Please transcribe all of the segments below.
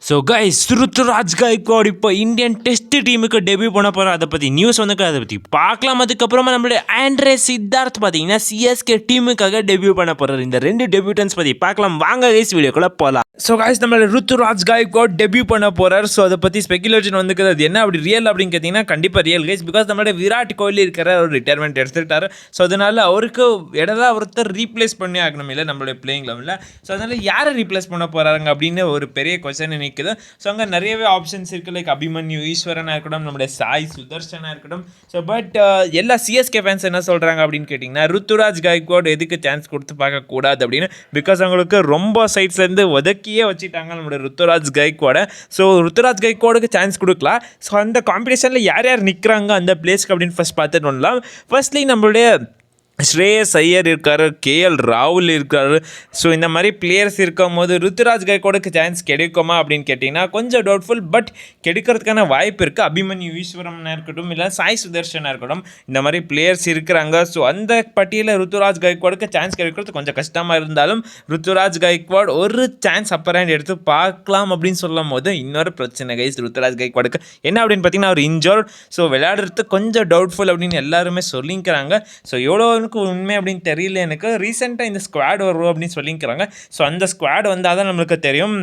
So guys Ruturaj Gaikwad இப்போ Indian test டீமுக்கு debut பண்ண போகிறோம். அதை பற்றி நியூஸ் வந்து அதை பற்றி பார்க்கலாம். அதுக்கப்புறமா நம்மளுடைய ஆண்ட்ரே சித்தார்த் பார்த்தீங்கன்னா சிஎஸ்கே டீமுக்காக டெபியூ பண்ண போகிறார். இந்த ரெண்டு டெபியூட்டன்ஸ் பற்றி பார்க்கலாம். வாங்க கைஸ் வீடியோக்குள்ளே போகலாம். ஸோ கைஸ் நம்மளோட ருத்துராஜ் கைக்வாட் டெபியூ பண்ண போகிறார். ஸோ அதை பற்றி ஸ்பெகுலேஷன் வந்துக்குது. அது என்ன அப்படி ரியல் அப்படின்னு கேட்டிங்கன்னா கண்டிப்பாக ரியல் கைஸ். பிகாஸ் நம்மளுடைய விராட் கோலி இருக்கிற ஒரு ரிட்டையர்மெண்ட் எடுத்துக்கிட்டாரு. ஸோ அதனால் அவருக்கு இடதான் ஒருத்தர் ரீப்ளேஸ் பண்ணி ஆகணும் இல்லை நம்மளுடைய பிளேயிங் லெவலில். ஸோ அதனால் யாரை ரீப்ளேஸ் பண்ண போகிறாங்க அப்படின்னு ஒரு பெரிய கொஸ்டின் நிற்குது. ஸோ அங்கே நிறையவே ஆப்ஷன்ஸ் இருக்குது. லைக் அபிமன்யு ஈஸ்வரனாக இருக்கட்டும், நம்மளுடைய சாய் சுதர்ஷனாக இருக்கட்டும். ஸோ பட் எல்லா சிஎஸ்கே ஃபேன்ஸ் என்ன சொல்கிறாங்க அப்படின்னு கேட்டிங்கன்னா ருத்துராஜ் கைக்வாட் எதுக்கு சான்ஸ் கொடுத்து பார்க்கக்கூடாது அப்படின்னு. பிகாஸ் அவங்களுக்கு ரொம்ப சைட்ஸ்லேருந்து ஒதுக்கியே வச்சுட்டாங்க நம்மளுடைய ருத்துராஜ் கைக்வாடை. ஸோ ருத்துராஜ் கைக்வாடுக்கு சான்ஸ் கொடுக்கலாம். ஸோ அந்த காம்படிஷனில் யார் யார் நிற்கிறாங்க அந்த பிளேஸ்க்கு அப்படின்னு ஃபஸ்ட் பார்த்துட்டு வரலாம். ஃபர்ஸ்ட்லி நம்மளுடைய ஸ்ரேயஸ் ஐயர் இருக்கார், கேஎல் ராகுல் இருக்கார். ஸோ இந்த மாதிரி பிளேயர்ஸ் இருக்கும் போது ருத்துராஜ் கைக்வாடுக்கு சான்ஸ் கிடைக்குமா அப்படின்னு கேட்டிங்கன்னா கொஞ்சம் டவுட்ஃபுல். பட் கிடைக்கிறதுக்கான வாய்ப்பு இருக்குது. அபிமன்யு ஈஸ்வரனாக இருக்கட்டும், இல்லை சாய் சுதர்ஷனாக இருக்கட்டும், இந்த மாதிரி பிளேயர்ஸ் இருக்கிறாங்க. ஸோ அந்த பட்டியலில் ருத்துராஜ் கைக்வாடுக்கு சான்ஸ் கிடைக்கிறது கொஞ்சம் கஷ்டமாக இருந்தாலும் ருத்துராஜ் கைக்வாட் ஒரு சான்ஸ் அப்பராண்ட் எடுத்து பார்க்கலாம் அப்படின்னு சொல்லும் போது இன்னொரு பிரச்சனை கைஸ் ருத்துராஜ் கைக்வாடுக்கு என்ன அப்படின்னு பார்த்தீங்கன்னா அவர் இன்ஜோர்ட். ஸோ விளையாடுறது கொஞ்சம் டவுட்ஃபுல் அப்படின்னு எல்லாருமே சொல்லிக்கிறாங்க. ஸோ எவ்வளோ உண்மை அப்படின்னு தெரியல எனக்கு. ரீசெண்டாக இந்த ஸ்குவாட் வரும் அப்படின்னு சொல்லிக்கிறாங்க. ஸோ அந்த ஸ்குவாட் வந்தால் தான் நம்மளுக்கு தெரியும்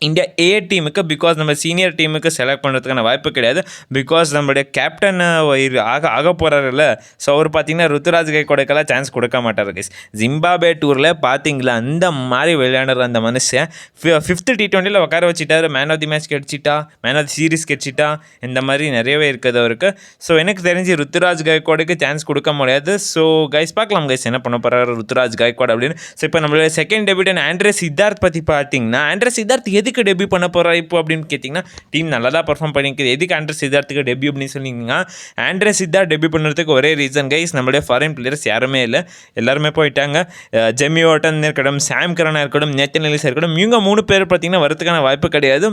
இந்தியா ஏ டீமுக்கு. பிகாஸ் நம்ம சீனியர் டீமுக்கு செலக்ட் பண்ணுறதுக்கான வாய்ப்பு கிடையாது. பிகாஸ் நம்மளுடைய கேப்டன் ஆக போகிறாருல்ல. ஸோ அவர் பார்த்தீங்கன்னா ருத்துராஜ் கைக்வாடுக்கெல்லாம் சான்ஸ் கொடுக்க மாட்டார் கைஸ். ஜிம்பாபே டூரில் பார்த்தீங்களா அந்த மாதிரி விளையாடுற அந்த மனுஷன் 5th T20 உட்கார வச்சுட்டார். மேன் ஆஃப் தி மேட்ச் கிடச்சிட்டா, மேன் ஆஃப் தி சீரிஸ் கிடச்சிட்டா, இந்த மாதிரி நிறையவே இருக்குது அவருக்கு. ஸோ எனக்கு தெரிஞ்சு ருத்துராஜ் கைக்வாடுக்கு சான்ஸ் கொடுக்க முடியாது. ஸோ கைஸ் பார்க்கலாம் கைஸ் என்ன பண்ண போகிறாரு ருத்துராஜ் கைக்வாட் அப்படின்னு. ஸோ இப்போ நம்மளுடைய செகண்ட் டெபியூட்டன் ஆண்ட்ரே சித்தார்த் பற்றி பார்த்தீங்கன்னா ஆண்ட்ரே சித்தார்த் எதுக்கு டெபியூ பண்ண போகிறா இப்போ அப்படின்னு கேட்டிங்கன்னா டீம் நல்லா தான் பர்ஃபார்ம் பண்ணிக்குது. எதுக்கு ஆண்ட்ரே சித்தார்த்துக்கு டெபியூ அப்படின்னு சொன்னீங்கன்னா ஆண்ட்ரே சித்தார்த் டெபியூ பண்ணுறதுக்கு ஒரே ரீசன் கைஸ் நம்மளுடைய ஃபாரின் பிளேயர்ஸ் யாருமே இல்லை, எல்லாருமே போயிட்டாங்க. ஜெமி ஓட்டன் இருக்கட்டும், சாம் கரனாக இருக்கட்டும், நேத்தன் எலிஸாக இருக்கட்டும், இவங்க 3 பேர் பார்த்தீங்கன்னா வரதுக்கான வாய்ப்பு கிடையாது.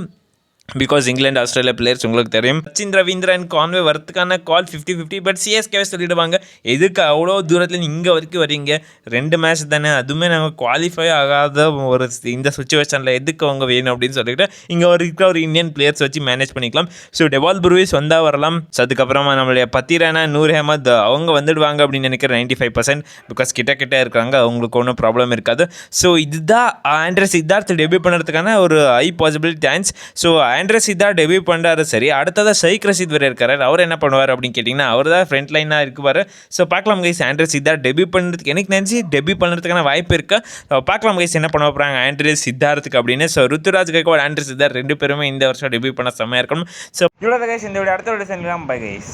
பிகாஸ் இங்கிலாந்து ஆஸ்திரேலியா பிளேயர்ஸ் உங்களுக்கு தெரியும். சச்சின் ரவீந்திரா அண்ட் கான்வே வரத்துக்கான கால் 50-50. பட் சிஎஸ்கேவே சொல்லிடுவாங்க எதுக்கு அவ்வளோ தூரத்தில் இங்கே வரைக்கும் வரீங்க, 2 மேட்ச் தானே, அதுவுமே நாங்கள் குவாலிஃபை ஆகாத ஒரு இந்த சுச்சுவேஷனில் எதுக்கு அவங்க வேணும் அப்படின்னு சொல்லிட்டு இங்கே ஒரு இந்தியன் பிளேயர்ஸ் வச்சு மேனேஜ் பண்ணிக்கலாம். ஸோ டெவால் புருவிஸ் வந்தால் வரலாம். ஸோ அதுக்கப்புறமா நம்மளுடைய பத்திரானா, நூர் அஹமத் அவங்க வந்துடுவாங்க அப்படின்னு நினைக்கிறேன் 95%. பிகாஸ் கிட்ட இருக்காங்க, அவங்களுக்கு ஒன்றும் ப்ராப்ளம் இருக்காது. ஸோ இதுதான் ஆண்ட்ரே சித்தார்த் டெபியூ பண்ணுறதுக்கான ஒரு high possibility chance. So Andre Siddharth debut பண்ணுறாரு சரி. அடுத்ததாக ஷேக் ரஷீத் வேறு இருக்கார். அவர் என்ன பண்ணுவார் அப்படின்னு கேட்டிங்கன்னா அவர் தான் ஃப்ரண்ட் லைனாக இருக்குவார். ஸோ பார்க்கலாம் கைஸ் ஆண்ட்ரே சித்தார்த் டெபியூ பண்ணுறதுக்கு எனக்கு நினச்சி டெபியூ பண்ணுறதுக்கான வாய்ப்பு இருக்குது. பார்க்கலாம் கைஸ் என்ன பண்ண போகிறாங்க ஆண்ட்ரே சித்தார்த்துக்கு அப்படின்னு. ஸோ ருத்துராஜ் கைக்வாட், ஆண்ட்ரே சித்தார்த் 2 பேருமே இந்த வருஷம் டெபியூ பண்ண செம்மையாக இருக்கணும். ஸோ இவ்வளோ கைஸ் இந்த வீடியோ அடுத்த வீடியோ செஞ்சலாம். Bye guys.